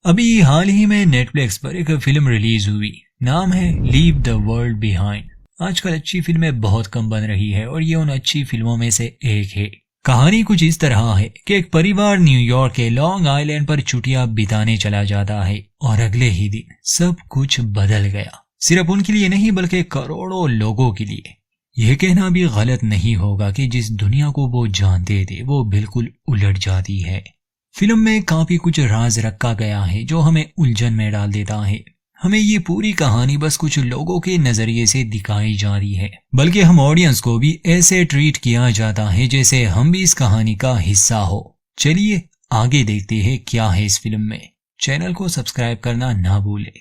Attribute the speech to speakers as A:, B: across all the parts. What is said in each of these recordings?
A: अभी हाल ही में नेटफ्लिक्स पर एक फिल्म रिलीज हुई। नाम है लीव द वर्ल्ड बिहाइंड। आजकल अच्छी फिल्में बहुत कम बन रही है और ये उन अच्छी फिल्मों में से एक है। कहानी कुछ इस तरह है कि एक परिवार न्यूयॉर्क के लॉन्ग आइलैंड पर छुट्टियां बिताने चला जाता है और अगले ही दिन सब कुछ बदल गया। सिर्फ उनके लिए नहीं बल्कि करोड़ों लोगों के लिए। यह कहना भी गलत नहीं होगा कि जिस दुनिया को वो जानते थे वो बिल्कुल उलट जाती है। फिल्म में काफी कुछ राज रखा गया है जो हमें उलझन में डाल देता है। हमें ये पूरी कहानी बस कुछ लोगों के नजरिए से दिखाई जा रही है, बल्कि हम ऑडियंस को भी ऐसे ट्रीट किया जाता है जैसे हम भी इस कहानी का हिस्सा हो। चलिए आगे देखते हैं क्या है इस फिल्म में। चैनल को सब्सक्राइब करना ना भूले।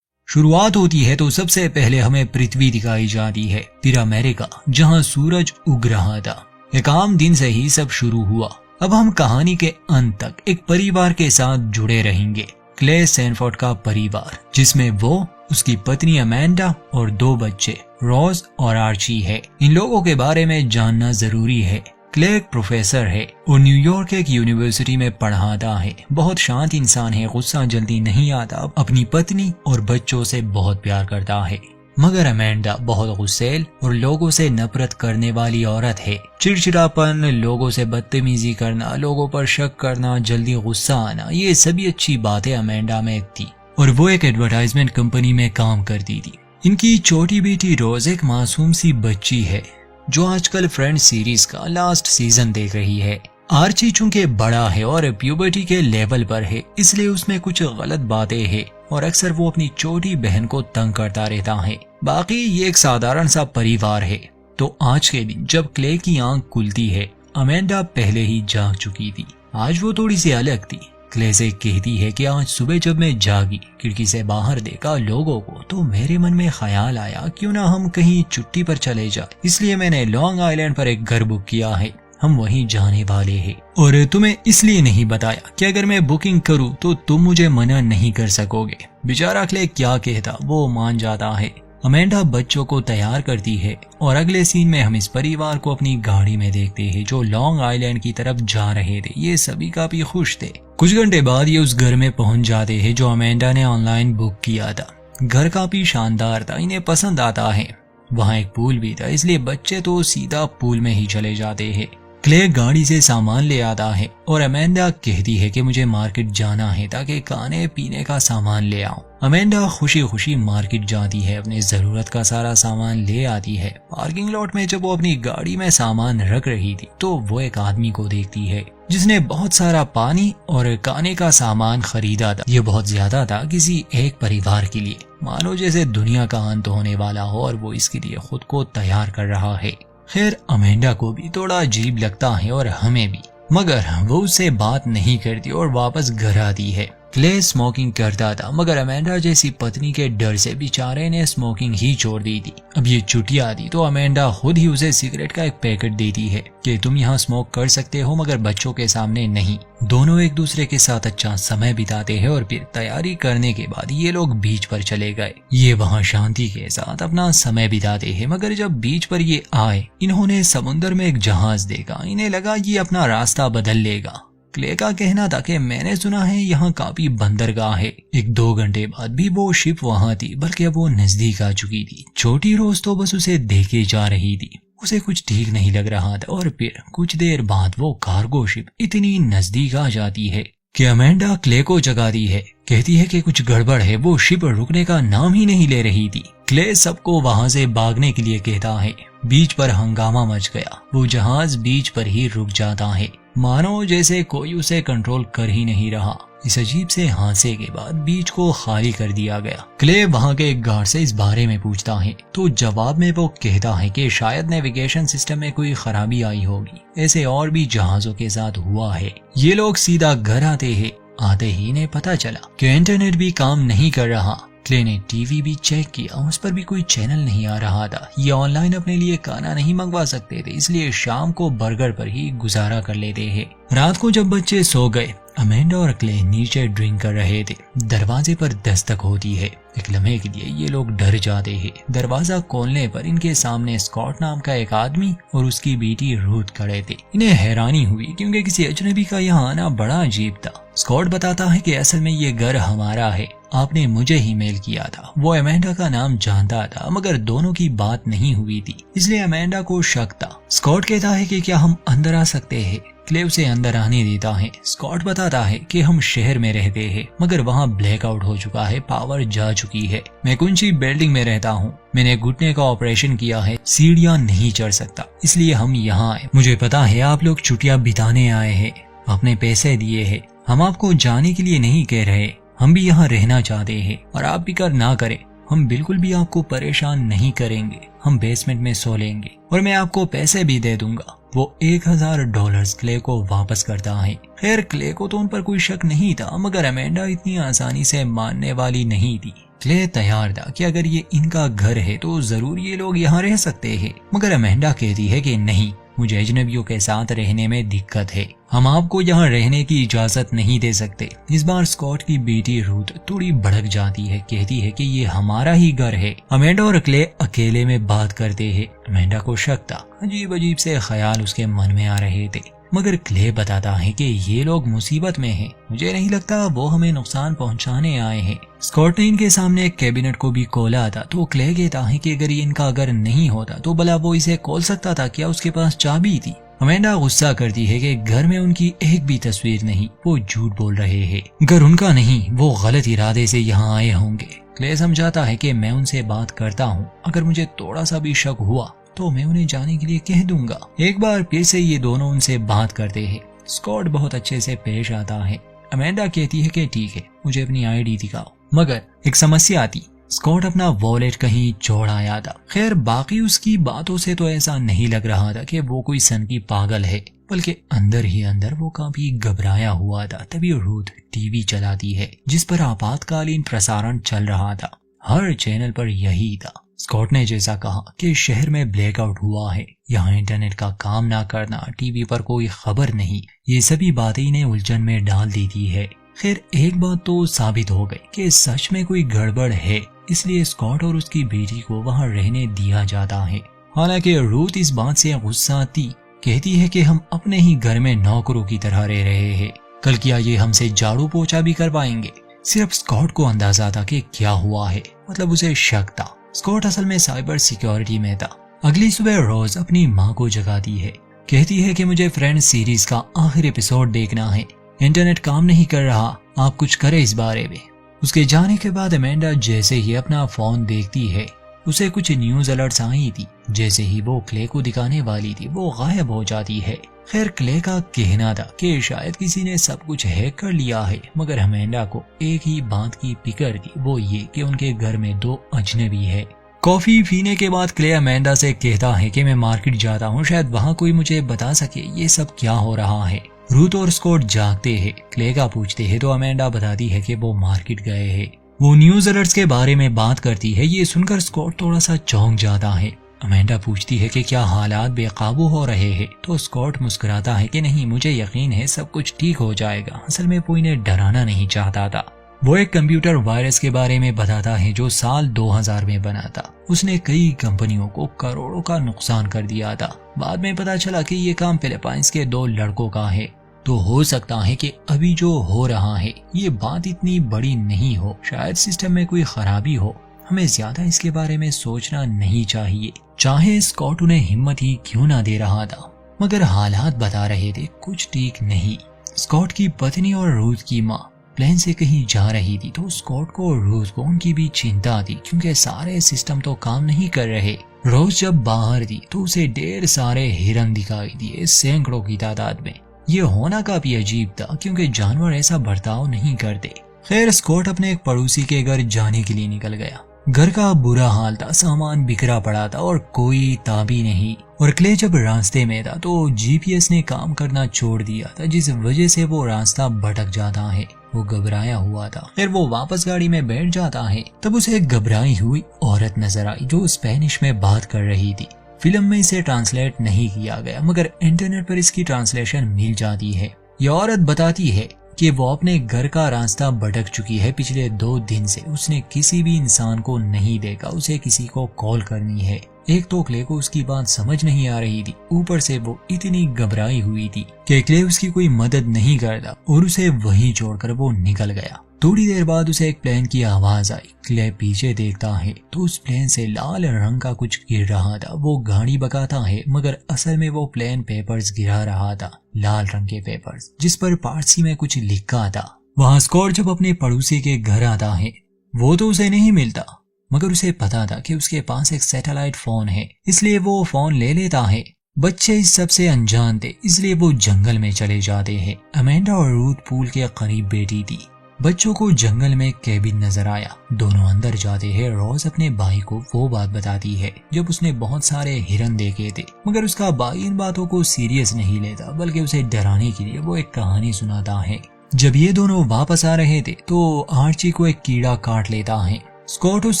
A: शुरुआत होती है तो सबसे पहले हमें पृथ्वी दिखाई जाती है, फिर अमेरिका जहां सूरज उग रहा था। एक आम दिन से ही सब शुरू हुआ। अब हम कहानी के अंत तक एक परिवार के साथ जुड़े रहेंगे, क्ले सैनफोर्ड का परिवार, जिसमें वो, उसकी पत्नी अमेंडा और 2 बच्चे रोज और आर्ची है। इन लोगों के बारे में जानना जरूरी है। क्ले एक प्रोफेसर है और न्यूयॉर्क एक यूनिवर्सिटी में पढ़ाता है। बहुत शांत इंसान है, गुस्सा जल्दी नहीं आता, अपनी पत्नी और बच्चों से बहुत प्यार करता है। मगर अमेंडा बहुत गुस्सैल और लोगों से नफरत करने वाली औरत है। चिड़चिड़ापन, लोगों से बदतमीजी करना, लोगों पर शक करना, जल्दी गुस्सा आना, ये सभी अच्छी बातें अमेंडा में थी और वो एक एडवर्टाइजमेंट कंपनी में काम करती थी। इनकी छोटी बेटी रोज एक मासूम सी बच्ची है जो आजकल फ्रेंड्स सीरीज का लास्ट सीजन देख रही है। आर्ची चूंकि बड़ा है और प्यूबर्टी के लेवल पर है, इसलिए उसमें कुछ गलत बातें हैं और अक्सर वो अपनी छोटी बहन को तंग करता रहता है। बाकी ये एक साधारण सा परिवार है। तो आज के दिन जब क्ले की आंख खुलती है, अमेंडा पहले ही जाग चुकी थी। आज वो थोड़ी सी अलग थी। क्ले से कहती है कि आज सुबह जब मैं जागी, खिड़की से बाहर देखा लोगों को, तो मेरे मन में ख्याल आया क्यों ना हम कहीं छुट्टी पर चले जाए। इसलिए मैंने लॉन्ग आइलैंड पर एक घर बुक किया है, हम वहीं जाने वाले हैं। और तुम्हें इसलिए नहीं बताया कि अगर मैं बुकिंग करूं तो तुम मुझे मना नहीं कर सकोगे। बेचारा क्ले क्या कहता, वो मान जाता है। अमेंडा बच्चों को तैयार करती है और अगले सीन में हम इस परिवार को अपनी गाड़ी में देखते हैं जो लॉन्ग आइलैंड की तरफ जा रहे थे। ये सभी काफी खुश थे। कुछ घंटे बाद ये उस घर में पहुंच जाते हैं जो अमेंडा ने ऑनलाइन बुक किया था। घर काफी शानदार था, इन्हें पसंद आता है। वहाँ एक पूल भी था, इसलिए बच्चे तो सीधा पूल में ही चले जाते हैं। क्ले गाड़ी से सामान ले आता है और अमेंडा कहती है कि मुझे मार्केट जाना है ताकि खाने पीने का सामान ले आऊं। अमेंडा खुशी खुशी मार्केट जाती है, अपनी जरूरत का सारा सामान ले आती है। पार्किंग लॉट में जब वो अपनी गाड़ी में सामान रख रही थी तो वो एक आदमी को देखती है जिसने बहुत सारा पानी और खाने का सामान खरीदा था। ये बहुत ज्यादा था किसी एक परिवार के लिए, मानो जैसे दुनिया का अंत होने वाला हो और वो इसके लिए खुद को तैयार कर रहा है। खैर अमेंडा को भी थोड़ा अजीब लगता है और हमें भी, मगर वो उससे बात नहीं करती और वापस घर आती है। क्ले स्मोकिंग करता था, मगर अमेंडा जैसी पत्नी के डर से बेचारे ने स्मोकिंग ही छोड़ दी थी। अब ये छुट्टियां थी तो अमेंडा खुद ही उसे सिगरेट का एक पैकेट देती है कि तुम यहाँ स्मोक कर सकते हो मगर बच्चों के सामने नहीं। दोनों एक दूसरे के साथ अच्छा समय बिताते हैं और फिर तैयारी करने के बाद ये लोग बीच पर चले गए। ये वहाँ शांति के साथ अपना समय बिताते हैं, मगर जब बीच पर ये आए, इन्होंने समुद्र में एक जहाज देखा। इन्हें लगा ये अपना रास्ता बदल लेगा। क्ले का कहना था कि मैंने सुना है यहाँ काफी बंदरगाह है। 1-2 घंटे बाद भी वो शिप वहाँ थी, बल्कि अब वो नजदीक आ चुकी थी। छोटी रोज तो बस उसे देखे जा रही थी, उसे कुछ ठीक नहीं लग रहा था। और फिर कुछ देर बाद वो कार्गो शिप इतनी नजदीक आ जाती है कि अमेंडा क्ले को जगाती है, कहती है कि कुछ गड़बड़ है। वो शिप रुकने का नाम ही नहीं ले रही थी। क्ले सबको वहां से भागने के लिए कहता है। बीच पर हंगामा मच गया। वो जहाज बीच पर ही रुक जाता है, मानो जैसे कोई उसे कंट्रोल कर ही नहीं रहा। इस अजीब से हादसे के बाद बीच को खाली कर दिया गया। क्ले वहां के एक गार्ड से इस बारे में पूछता है तो जवाब में वो कहता है कि शायद नेविगेशन सिस्टम में कोई खराबी आई होगी। ऐसे और भी जहाजों के साथ हुआ है। ये लोग सीधा घर आते हैं। आते ही इन्हें पता चला कि इंटरनेट भी काम नहीं कर रहा। क्ले ने टीवी भी चेक किया, उस पर भी कोई चैनल नहीं आ रहा था। ये ऑनलाइन अपने लिए खाना नहीं मंगवा सकते थे, इसलिए शाम को बर्गर पर ही गुजारा कर लेते हैं। रात को जब बच्चे सो गए, अमेंडा और क्ले नीचे ड्रिंक कर रहे थे। दरवाजे पर दस्तक होती है। एक लम्हे के लिए ये लोग डर जाते हैं। दरवाजा खोलने पर इनके सामने स्कॉट नाम का एक आदमी और उसकी बेटी रूथ खड़े थे। इन्हें हैरानी हुई क्योंकि किसी अजनबी का यहाँ आना बड़ा अजीब था। स्कॉट बताता है कि असल में ये घर हमारा है, आपने मुझे ही मेल किया था। वो अमेंडा का नाम जानता था मगर दोनों की बात नहीं हुई थी, इसलिए अमेंडा को शक था। स्कॉट कहता है कि क्या हम अंदर आ सकते हैं। क्ले उसे अंदर आने देता है। स्कॉट बताता है कि हम शहर में रहते हैं मगर वहाँ ब्लैकआउट हो चुका है, पावर जा चुकी है। मैं ऊंची बिल्डिंग में रहता हूँ, मैंने घुटने का ऑपरेशन किया है, सीढ़ियाँ नहीं चढ़ सकता, इसलिए हम यहाँ आए। मुझे पता है आप लोग छुट्टियाँ बिताने आए हैं, आपने पैसे दिए हैं, हम आपको जाने के लिए नहीं कह रहे, हम भी यहाँ रहना चाहते हैं और आप फिक्र ना करें, हम बिल्कुल भी आपको परेशान नहीं करेंगे। हम बेसमेंट में सो लेंगे और मैं आपको पैसे भी दे दूंगा। वो $1000 क्ले को वापस करता है। खैर क्ले को तो उन पर कोई शक नहीं था मगर अमेंडा इतनी आसानी से मानने वाली नहीं थी। क्ले तैयार था कि अगर ये इनका घर है तो जरूर ये लोग यहाँ रह सकते हैं, मगर अमेंडा कहती है कि नहीं, मुझे अजनबियों के साथ रहने में दिक्कत है, हम आपको यहाँ रहने की इजाजत नहीं दे सकते। इस बार स्कॉट की बेटी रूथ थोड़ी भड़क जाती है, कहती है कि ये हमारा ही घर है। अमेंडा और क्ले अकेले में बात करते हैं। अमेंडा को शक था, अजीब अजीब से ख्याल उसके मन में आ रहे थे, मगर क्ले बताता है कि ये लोग मुसीबत में हैं, मुझे नहीं लगता वो हमें नुकसान पहुंचाने आए हैं। स्कॉट ने इनके सामने एक कैबिनेट को भी खोला था तो क्ले कहता है कि अगर ये इनका घर नहीं होता तो भला वो इसे खोल सकता था क्या, उसके पास चाबी थी। अमेंडा गुस्सा करती है कि घर में उनकी एक भी तस्वीर नहीं, वो झूठ बोल रहे हैं, घर उनका नहीं, वो गलत इरादे से यहाँ आए होंगे। क्ले समझाता है कि मैं उनसे बात करता हूँ, अगर मुझे थोड़ा सा भी शक हुआ तो मैं उन्हें जाने के लिए कह दूंगा। एक बार फिर से ये दोनों उनसे बात करते हैं। स्कॉट बहुत अच्छे से पेश आता है। अमेंडा कहती है कि ठीक है, मुझे अपनी आईडी दिखाओ, मगर एक समस्या आती, स्कॉट अपना वॉलेट कहीं छोड़ आया था। खैर बाकी उसकी बातों से तो ऐसा नहीं लग रहा था कि वो कोई सनकी पागल है, बल्कि अंदर ही अंदर वो काफी घबराया हुआ था। तभी रूथ टीवी चलाती है जिस पर आपातकालीन प्रसारण चल रहा था। हर चैनल पर यही था। स्कॉट ने जैसा कहा कि शहर में ब्लैकआउट हुआ है, यहाँ इंटरनेट का काम ना करना, टीवी पर कोई खबर नहीं, ये सभी बातें इन्हें उलझन में डाल देती है। खैर एक बात तो साबित हो गई कि सच में कोई गड़बड़ है, इसलिए स्कॉट और उसकी बेटी को वहाँ रहने दिया जाता है। हालांकि रूथ इस बात से गुस्सा थी, कहती है कि हम अपने ही घर में नौकरों की तरह रह रहे हैं, कल क्या ये हमसे झाड़ू पोछा भी करवाएंगे। सिर्फ स्कॉट को अंदाजा था कि क्या हुआ है, मतलब उसे शक था। स्कॉट असल में साइबर सिक्योरिटी में था। अगली सुबह रोज अपनी माँ को जगाती है, कहती है कि मुझे फ्रेंड्स सीरीज का आखिरी एपिसोड देखना है, इंटरनेट काम नहीं कर रहा, आप कुछ करें इस बारे में। उसके जाने के बाद अमेंडा जैसे ही अपना फोन देखती है, उसे कुछ न्यूज अलर्ट्स आई थी। जैसे ही वो क्ले को दिखाने वाली थी वो गायब हो जाती है। खैर क्ले का कहना था कि शायद किसी ने सब कुछ हैक कर लिया है, मगर अमेंडा को एक ही बात की फिक्र थी, वो ये कि उनके घर में 2 अजनबी है। कॉफी पीने के बाद क्ले अमेंडा से कहता है कि मैं मार्केट जाता हूँ, शायद वहाँ कोई मुझे बता सके ये सब क्या हो रहा है। रूथ और स्कॉट जागते हैं, क्ले का पूछते हैं तो अमेंडा बताती है कि वो मार्केट गए हैं। वो न्यूज अलर्ट्स के बारे में बात करती है। ये सुनकर स्कॉट थोड़ा सा चौंक जाता है। अमेंडा पूछती है कि क्या हालात बेकाबू हो रहे हैं, तो स्कॉट मुस्कुराता है कि नहीं, मुझे यकीन है सब कुछ ठीक हो जाएगा। असल में वो इन्हें डराना नहीं चाहता था। वो एक कंप्यूटर वायरस के बारे में बताता है जो साल 2000 में बना था। उसने कई कंपनियों को करोड़ों का नुकसान कर दिया था। बाद में पता चला कि ये काम फिलीपाइंस के 2 लड़कों का है। तो हो सकता है कि अभी जो हो रहा है ये बात इतनी बड़ी नहीं हो, शायद सिस्टम में कोई खराबी हो। हमें ज्यादा इसके बारे में सोचना नहीं चाहिए। चाहे स्कॉट उन्हें हिम्मत ही क्यों ना दे रहा था, मगर हालात बता रहे थे कुछ ठीक नहीं। स्कॉट की पत्नी और रूथ की माँ प्लेन से कहीं जा रही थी, तो स्कॉट को और रूथ को उनकी भी चिंता थी क्योंकि सारे सिस्टम तो काम नहीं कर रहे। रोज जब बाहर थी तो उसे ढेर सारे हिरन दिखाई दिए, सैकड़ों की तादाद में। ये होना काफी अजीब था क्योंकि जानवर ऐसा बर्ताव नहीं करते। खैर स्कॉट अपने एक पड़ोसी के घर जाने के लिए निकल गया। घर का बुरा हाल था, सामान बिखरा पड़ा था और कोई ताबी नहीं। और क्ले जब रास्ते में था तो जीपीएस ने काम करना छोड़ दिया था, जिस वजह से वो रास्ता भटक जाता है। वो घबराया हुआ था। फिर वो वापस गाड़ी में बैठ जाता है, तब उसे एक घबराई हुई औरत नजर आई जो स्पेनिश में बात कर रही थी। फिल्म में इसे ट्रांसलेट नहीं किया गया, मगर इंटरनेट पर इसकी ट्रांसलेशन मिल जाती है। ये औरत बताती है कि वो अपने घर का रास्ता भटक चुकी है। पिछले 2 दिन से उसने किसी भी इंसान को नहीं देखा, उसे किसी को कॉल करनी है। एक तो क्ले को उसकी बात समझ नहीं आ रही थी, ऊपर से वो इतनी घबराई हुई थी कि क्ले उसकी कोई मदद नहीं करता और उसे वहीं छोड़कर वो निकल गया। थोड़ी देर बाद उसे एक प्लेन की आवाज आई। क्ले पीछे देखता है तो उस प्लेन से लाल रंग का कुछ गिर रहा था। वो गाड़ी भगाता है मगर असल में वो प्लेन पेपर्स गिरा रहा था, लाल रंग के पेपर्स जिस पर पारसी में कुछ लिखा था। वहाँ स्कॉट जब अपने पड़ोसी के घर आता है, वो तो उसे नहीं मिलता मगर उसे पता था कि उसके पास एक सैटेलाइट फोन है, इसलिए वो फोन ले लेता है। बच्चे इस सबसे अनजान थे, इसलिए वो जंगल में चले जाते हैं। अमेंडा और रूथ पूल के करीब बैठी थी। बच्चों को जंगल में केबिन नजर आया, दोनों अंदर जाते हैं। रोज अपने भाई को वो बात बताती है जब उसने बहुत सारे हिरन देखे थे, मगर उसका भाई इन बातों को सीरियस नहीं लेता, बल्कि उसे डराने के लिए वो एक कहानी सुनाता है। जब ये दोनों वापस आ रहे थे तो आर्ची को एक कीड़ा काट लेता है। स्कॉट उस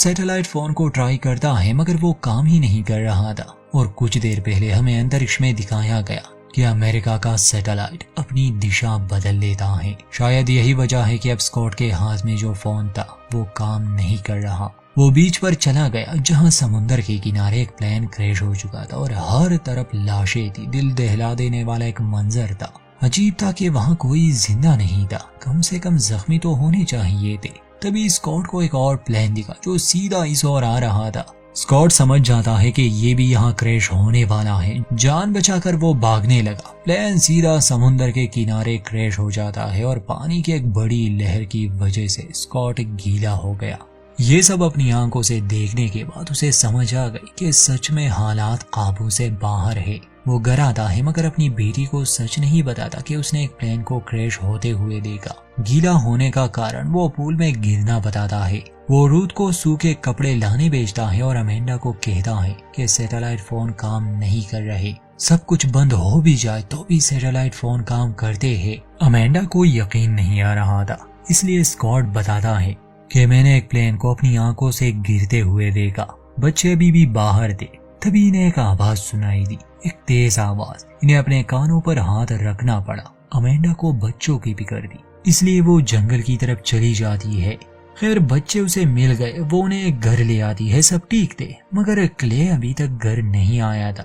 A: सैटेलाइट फोन को ट्राई करता है मगर वो काम ही नहीं कर रहा था। और कुछ देर पहले हमें अंतरिक्ष में दिखाया गया कि अमेरिका का सैटेलाइट अपनी दिशा बदल लेता है। शायद यही वजह है कि अब स्कॉट के हाथ में जो फोन था वो काम नहीं कर रहा। वो बीच पर चला गया जहां समुद्र के किनारे एक प्लेन क्रैश हो चुका था और हर तरफ लाशें थी। दिल दहला देने वाला एक मंजर था। अजीब था कि वहाँ कोई जिंदा नहीं था, कम से कम जख्मी तो होने चाहिए थे। तभी स्कॉट को एक और प्लेन दिखा जो सीधा इस ओर आ रहा था। स्कॉट समझ जाता है कि ये भी यहाँ क्रैश होने वाला है। जान बचाकर वो भागने लगा। प्लेन सीधा समुद्र के किनारे क्रैश हो जाता है और पानी की एक बड़ी लहर की वजह से स्कॉट गीला हो गया। ये सब अपनी आंखों से देखने के बाद उसे समझ आ गई कि सच में हालात काबू से बाहर है। वो घर आता है मगर अपनी बेटी को सच नहीं बताता कि उसने एक प्लेन को क्रैश होते हुए देखा। गीला होने का कारण वो पूल में गिरना बताता है। वो रूथ को सूखे कपड़े लाने भेजता है और अमेंडा को कहता है कि सैटेलाइट फोन काम नहीं कर रहे। सब कुछ बंद हो भी जाए तो भी सैटेलाइट फोन काम करते हैं। अमेंडा को यकीन नहीं आ रहा था, इसलिए स्कॉट बताता है कि मैंने एक प्लेन को अपनी आंखों से गिरते हुए देखा। बच्चे अभी भी बाहर थे। तभी इन्हें एक आवाज सुनाई दी, एक तेज आवाज। इन्हें अपने कानों पर हाथ रखना पड़ा। अमेंडा को बच्चों की फिक्र थी, इसलिए वो जंगल की तरफ चली जाती है। खैर बच्चे उसे मिल गए, वो उन्हें एक घर ले आती है। सब ठीक थे मगर क्ले अभी तक घर नहीं आया था।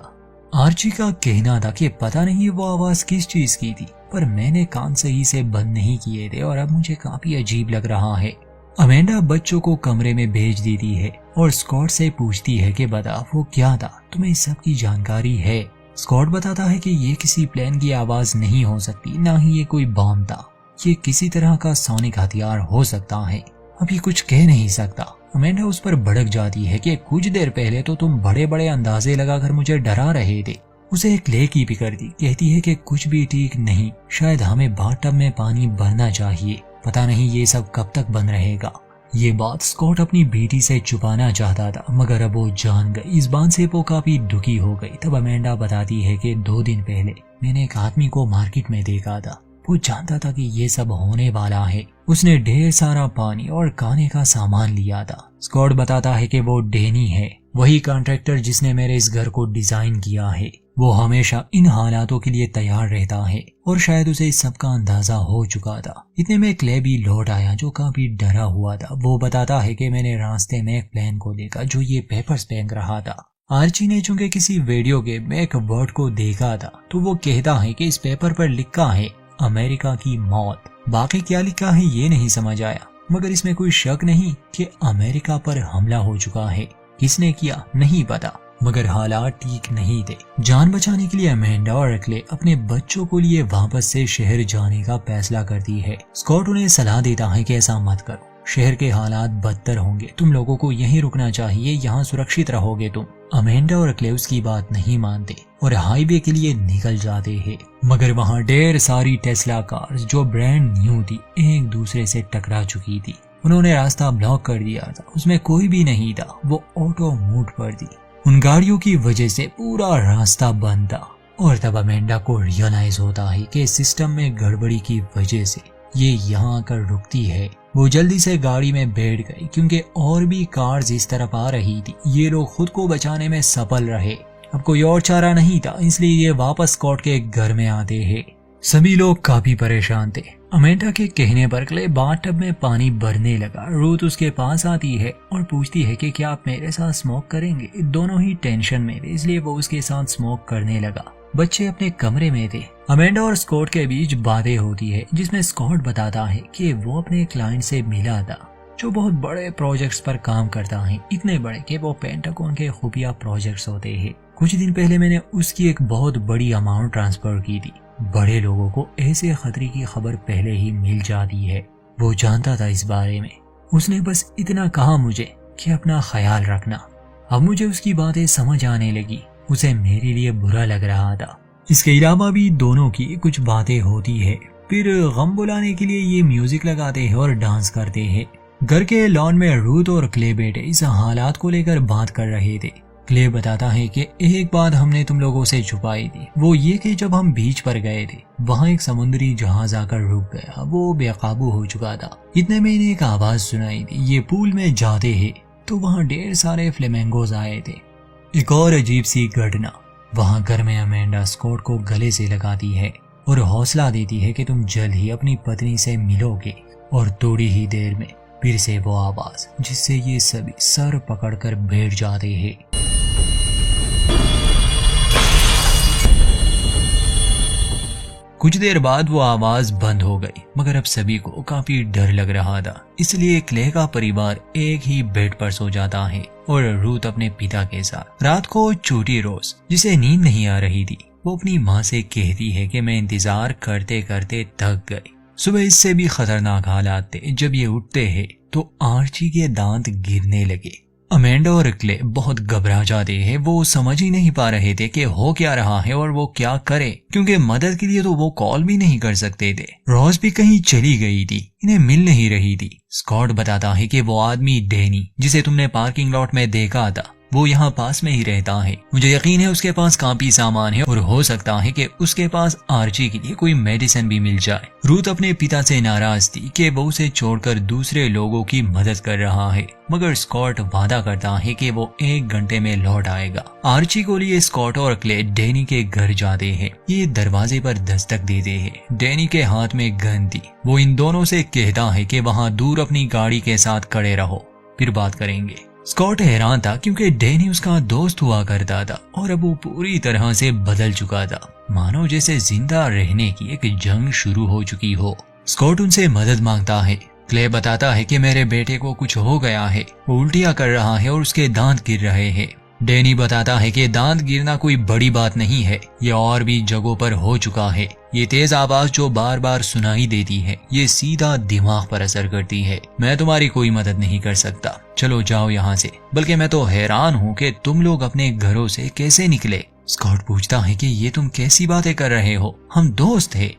A: आर्ची का कहना था कि पता नहीं वो आवाज किस चीज की थी, पर मैंने कान सही से बंद नहीं किए थे और अब मुझे काफी अजीब लग रहा है। अमेंडा बच्चों को कमरे में भेज देती है और स्कॉट से पूछती है कि बता वो क्या था, तुम्हें इस सब की जानकारी है? स्कॉट बताता है कि ये किसी प्लेन की आवाज नहीं हो सकती, ना ही ये कोई बम था। ये किसी तरह का सोनिक हथियार हो सकता है। अब ये कुछ कह नहीं सकता। अमेंडा उस पर भड़क जाती है कि कुछ देर पहले तो तुम बड़े बड़े अंदाजे लगाकर मुझे डरा रहे थे। उसे एक ले की फिक्र थी। कहती है कि कुछ भी ठीक नहीं, शायद हमें बाथटब में पानी भरना चाहिए। पता नहीं ये सब कब तक बंद रहेगा। ये बात स्कॉट अपनी बेटी से छुपाना चाहता था मगर अब वो जान गई। इस बात से वो काफी दुखी हो गई। तब अमेंडा बताती है कि 2 दिन पहले मैंने एक आदमी को मार्केट में देखा था। वो जानता था कि ये सब होने वाला है। उसने ढेर सारा पानी और खाने का सामान लिया था। स्कॉट बताता है कि वो डेनी है, वही कॉन्ट्रैक्टर जिसने मेरे इस घर को डिजाइन किया है। वो हमेशा इन हालातों के लिए तैयार रहता है और शायद उसे इस सब का अंदाजा हो चुका था। इतने में क्ले भी लौट आया जो काफी डरा हुआ था। वो बताता है कि मैंने रास्ते में एक प्लेन को देखा जो ये पेपर्स फेंक रहा था। आर्ची ने चूंकि किसी वीडियो गेम में एक वर्ड को देखा था तो वो कहता है कि इस पेपर पर लिखा है अमेरिका की मौत। बाकी क्या लिखा है ये नहीं समझ आया मगर इसमें कोई शक नहीं कि अमेरिका पर हमला हो चुका है। किसने किया नहीं पता मगर हालात ठीक नहीं थे। जान बचाने के लिए अमेंडा और क्ले अपने बच्चों को लिए वापस से शहर जाने का फैसला करती है। स्कॉट उन्हें सलाह देता है कि ऐसा मत करो, शहर के हालात बदतर होंगे, तुम लोगों को यहीं रुकना चाहिए, यहाँ सुरक्षित रहोगे तुम। अमेंडा और क्ले उसकी बात नहीं मानते और हाईवे के लिए निकल जाते हैं मगर वहाँ ढेर सारी टेस्ला कार्स जो ब्रांड न्यू थी एक दूसरे से टकरा चुकी थी। उन्होंने रास्ता ब्लॉक कर दिया था, उसमें कोई भी नहीं था। वो ऑटो मूड पर थी। उन गाड़ियों की वजह से पूरा रास्ता बंद था और तब अमेंडा को रियलाइज होता है कि सिस्टम में गड़बड़ी की वजह से ये यहाँ आकर रुकती है। वो जल्दी से गाड़ी में बैठ गई क्योंकि और भी कार्स इस तरफ आ रही थी। ये लोग खुद को बचाने में सफल रहे। अब कोई और चारा नहीं था, इसलिए ये वापस स्कॉट के घर में आते हैं। सभी लोग काफी परेशान थे। अमेंडा के कहने पर क्ले बाथटब में पानी भरने लगा। रूथ उसके पास आती है और पूछती है कि क्या आप मेरे साथ स्मोक करेंगे। दोनों ही टेंशन में थे, इसलिए वो उसके साथ स्मोक करने लगा। बच्चे अपने कमरे में थे। अमेंडा और स्कॉट के बीच बातें होती है, जिसमें स्कॉट बताता है कि वो अपने क्लाइंट से मिला था जो बहुत बड़े प्रोजेक्ट्स पर काम करता है, इतने बड़े कि वो पेंटागन के खुफिया प्रोजेक्ट्स होते हैं। कुछ दिन पहले मैंने उसकी एक बहुत बड़ी अमाउंट ट्रांसफर की थी। बड़े लोगों को ऐसे खतरे की खबर पहले ही मिल जाती है। वो जानता था इस बारे में। उसने बस इतना कहा मुझे कि अपना ख्याल रखना। अब मुझे उसकी बातें समझ आने लगी। उसे मेरे लिए बुरा लग रहा था। इसके अलावा भी दोनों की कुछ बातें होती है। फिर गम बुलाने के लिए ये म्यूजिक लगाते हैं और डांस करते हैं। घर के लॉन में रूथ और क्ले बेटे इस हालात को लेकर बात कर रहे थे। क्ले बताता है कि एक बात हमने तुम लोगों से छुपाई थी, वो ये कि जब हम बीच पर गए थे वहाँ एक समुद्री जहाज आकर रुक गया। वो बेकाबू हो चुका था। इतने में इन्हें एक आवाज सुनाई दी। ये पूल में जाते हैं तो वहाँ ढेर सारे फ्लेमेंगोज आए थे। एक और अजीब सी घटना, वहाँ घर में अमेंडा स्कॉट को गले से लगाती है और हौसला देती है कि तुम जल्द ही अपनी पत्नी से मिलोगे। और थोड़ी ही देर में फिर से वो आवाज, जिससे ये सभी सर पकड़कर बैठ जाते हैं। कुछ देर बाद वो आवाज बंद हो गई, मगर अब सभी को काफी डर लग रहा था। इसलिए क्ले का परिवार एक ही बेड पर सो जाता है और रूथ अपने पिता के साथ। रात को छोटी रोज, जिसे नींद नहीं आ रही थी, वो अपनी माँ से कहती है कि मैं इंतजार करते करते थक गई। सुबह इससे भी खतरनाक हालात थे। जब ये उठते हैं तो आर्ची के दांत गिरने लगे। अमेंडा और क्ले बहुत घबरा जाते हैं। वो समझ ही नहीं पा रहे थे कि हो क्या रहा है और वो क्या करे, क्योंकि मदद के लिए तो वो कॉल भी नहीं कर सकते थे। रोज भी कहीं चली गई थी, इन्हें मिल नहीं रही थी। स्कॉट बताता है कि वो आदमी डैनी, जिसे तुमने पार्किंग लॉट में देखा था, वो यहाँ पास में ही रहता है। मुझे यकीन है उसके पास काफी सामान है और हो सकता है कि उसके पास आर्ची के लिए कोई मेडिसिन भी मिल जाए। रूथ अपने पिता से नाराज थी कि वो उसे छोड़कर दूसरे लोगों की मदद कर रहा है, मगर स्कॉट वादा करता है कि वो 1 घंटे में लौट आएगा। आर्ची को लिए स्कॉट और क्ले डैनी के घर जाते हैं। ये दरवाजे पर दस्तक देते हैं। डैनी के हाथ में गन थी। वो इन दोनों से कहता है कि वहाँ दूर अपनी गाड़ी के साथ खड़े रहो, फिर बात करेंगे। स्कॉट हैरान था क्योंकि डैनी उसका दोस्त हुआ करता था और अब वो पूरी तरह से बदल चुका था, मानो जैसे जिंदा रहने की एक जंग शुरू हो चुकी हो। स्कॉट उनसे मदद मांगता है। क्ले बताता है कि मेरे बेटे को कुछ हो गया है, वो उल्टियां कर रहा है और उसके दांत गिर रहे हैं। डैनी बताता है कि दांत गिरना कोई बड़ी बात नहीं है, ये और भी जगहों पर हो चुका है। ये तेज आवाज जो बार बार सुनाई देती है, ये सीधा दिमाग पर असर करती है। मैं तुम्हारी कोई मदद नहीं कर सकता, चलो जाओ यहाँ से। बल्कि मैं तो हैरान हूँ कि तुम लोग अपने घरों से कैसे निकले। स्कॉट पूछता है कि ये तुम कैसी बातें कर रहे हो, हम दोस्त थे।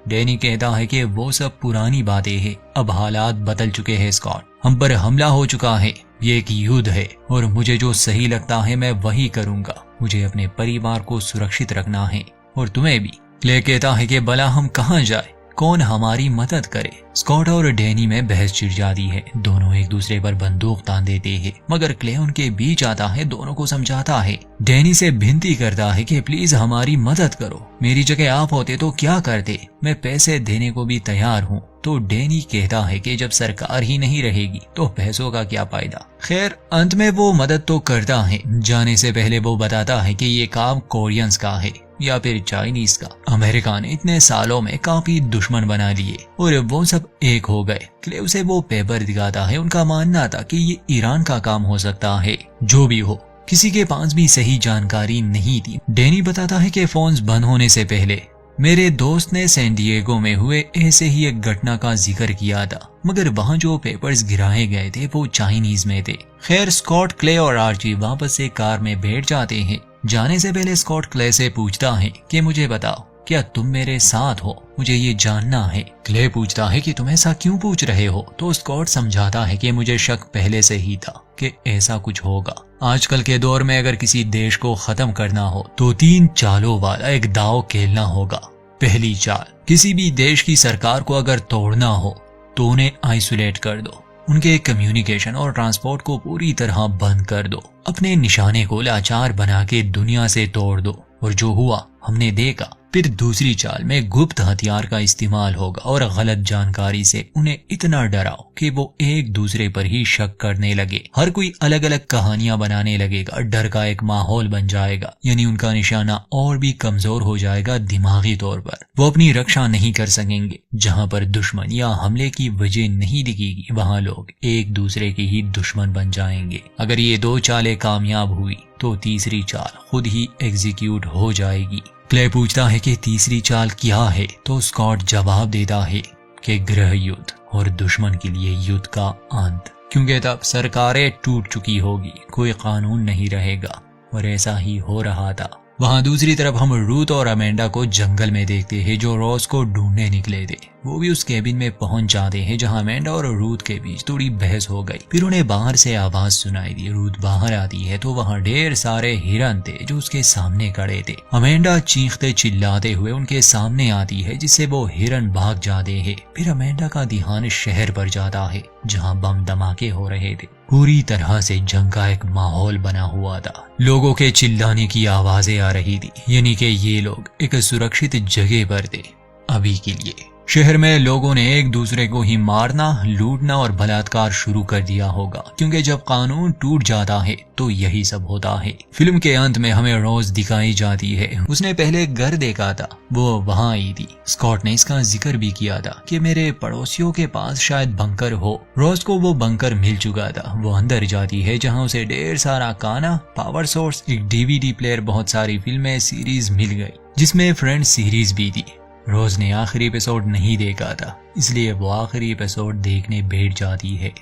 A: डैनी कहता है कि वो सब पुरानी बातें हैं, अब हालात बदल चुके हैं स्कॉट, हम पर हमला हो चुका है, ये एक युद्ध है और मुझे जो सही लगता है मैं वही करूंगा। मुझे अपने परिवार को सुरक्षित रखना है और तुम्हें भी। क्ले कहता है कि भला हम कहाँ जाए, कौन हमारी मदद करे। स्कॉट और डैनी में बहस छिड़ जाती है। दोनों एक दूसरे पर बंदूक तान देते हैं, मगर क्ले उनके बीच आता है, दोनों को समझाता है। डैनी से विनती करता है कि प्लीज हमारी मदद करो, मेरी जगह आप होते तो क्या करते, मैं पैसे देने को भी तैयार हूँ। तो डैनी कहता है कि जब सरकार ही नहीं रहेगी तो पैसों का क्या फायदा। खैर अंत में वो मदद तो करता है। जाने से पहले वो बताता है कि ये काम कोरियंस का है या फिर चाइनीज का। अमेरिका ने इतने सालों में काफी दुश्मन बना लिए और वो सब एक हो गए। क्ले उसे वो पेपर दिखाता है। उनका मानना था कि ये ईरान का काम हो सकता है। जो भी हो, किसी के पास भी सही जानकारी नहीं थी। डैनी बताता है कि फोन्स बंद होने से पहले मेरे दोस्त ने सैन डिएगो में हुए ऐसे ही एक घटना का जिक्र किया था, मगर वहाँ जो पेपर्स गिराए गए थे वो चाइनीज में थे। खैर स्कॉट, क्ले और आर्ची वापस से कार में बैठ जाते हैं। जाने से पहले स्कॉट क्ले से पूछता है कि मुझे बताओ, क्या तुम मेरे साथ हो, मुझे ये जानना है। क्ले पूछता है कि तुम ऐसा क्यों पूछ रहे हो, तो स्कॉट समझाता है कि मुझे शक पहले से ही था कि ऐसा कुछ होगा। आजकल के दौर में अगर किसी देश को खत्म करना हो तो 3 चालों वाला एक दाव खेलना होगा। पहली चाल, किसी भी देश की सरकार को अगर तोड़ना हो तो उन्हें आइसोलेट कर दो, उनके कम्युनिकेशन और ट्रांसपोर्ट को पूरी तरह बंद कर दो, अपने निशाने को लाचार बना के दुनिया से तोड़ दो। और जो हुआ हमने देखा, फिर दूसरी चाल में गुप्त हथियार का इस्तेमाल होगा और गलत जानकारी से उन्हें इतना डराओ कि वो एक दूसरे पर ही शक करने लगे। हर कोई अलग अलग कहानियां बनाने लगेगा, डर का एक माहौल बन जाएगा, यानी उनका निशाना और भी कमजोर हो जाएगा दिमागी तौर पर। वो अपनी रक्षा नहीं कर सकेंगे। जहां पर दुश्मन या हमले की वजह नहीं दिखेगी वहां लोग एक दूसरे के ही दुश्मन बन जाएंगे। अगर ये दो चालें कामयाब हुई तो तीसरी चाल खुद ही एग्जीक्यूट हो जाएगी। क्ले पूछता है कि तीसरी चाल क्या है, तो स्कॉट जवाब देता है कि गृह युद्ध और दुश्मन के लिए युद्ध का अंत, क्योंकि तब सरकारें टूट चुकी होगी, कोई कानून नहीं रहेगा। और ऐसा ही हो रहा था। वहां दूसरी तरफ हम रूथ और अमेंडा को जंगल में देखते हैं जो रॉस को ढूंढने निकले थे। वो भी उस केबिन में पहुंच जाते हैं जहां अमेंडा और रूथ के बीच थोड़ी बहस हो गई। फिर उन्हें बाहर से आवाज सुनाई दी। रूथ बाहर आती है तो वहां ढेर सारे हिरन थे जो उसके सामने खड़े थे। अमेंडा चीखते चिल्लाते हुए उनके सामने आती है जिससे वो हिरन भाग जाते हैं। फिर अमेंडा का ध्यान शहर पर जाता है जहां बम धमाके हो रहे थे। पूरी तरह से जंग का एक माहौल बना हुआ था। लोगों के चिल्लाने की आवाजें आ रही थी, यानी कि ये लोग एक सुरक्षित जगह पर थे अभी के लिए। शहर में लोगों ने एक दूसरे को ही मारना, लूटना और बलात्कार शुरू कर दिया होगा, क्योंकि जब कानून टूट जाता है तो यही सब होता है। फिल्म के अंत में हमें रोज दिखाई जाती है। उसने पहले घर देखा था, वो वहां आई थी। स्कॉट ने इसका जिक्र भी किया था कि मेरे पड़ोसियों के पास शायद बंकर हो। रोज को वो बंकर मिल चुका था। वो अंदर जाती है जहां उसे ढेर सारा खाना, पावर सोर्स, एक डीवीडी प्लेयर, बहुत सारी फिल्में, सीरीज मिल गई, जिसमें फ्रेंड्स सीरीज भी थी। रोज ने आखिरी एपिसोड नहीं देखा था, इसलिए वो आखिरी एपिसोड देखने बैठ जाती है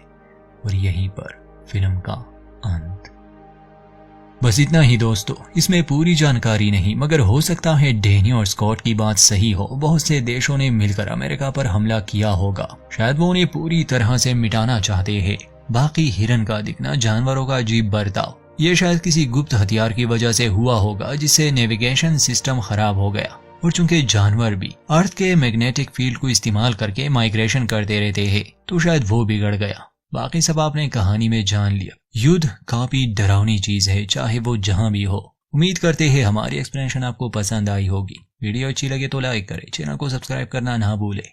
A: और यहीं पर फिल्म का अंत। बस इतना ही दोस्तों। इसमें पूरी जानकारी नहीं, मगर हो सकता है डैनी और स्कॉट की बात सही हो। बहुत से देशों ने मिलकर अमेरिका पर हमला किया होगा। शायद वो उन्हें पूरी तरह से मिटाना चाहते हैं। बाकी हिरन का दिखना, जानवरों का अजीब बर्ताव, ये शायद किसी गुप्त हथियार की वजह से हुआ होगा जिससे नेविगेशन सिस्टम खराब हो गया। और चूंकि जानवर भी अर्थ के मैग्नेटिक फील्ड को इस्तेमाल करके माइग्रेशन करते रहते हैं, तो शायद वो बिगड़ गया। बाकी सब आपने कहानी में जान लिया। युद्ध काफी डरावनी चीज है, चाहे वो जहां भी हो। उम्मीद करते हैं हमारी एक्सप्लेनेशन आपको पसंद आई होगी। वीडियो अच्छी लगे तो लाइक करें, चैनल को सब्सक्राइब करना ना भूले।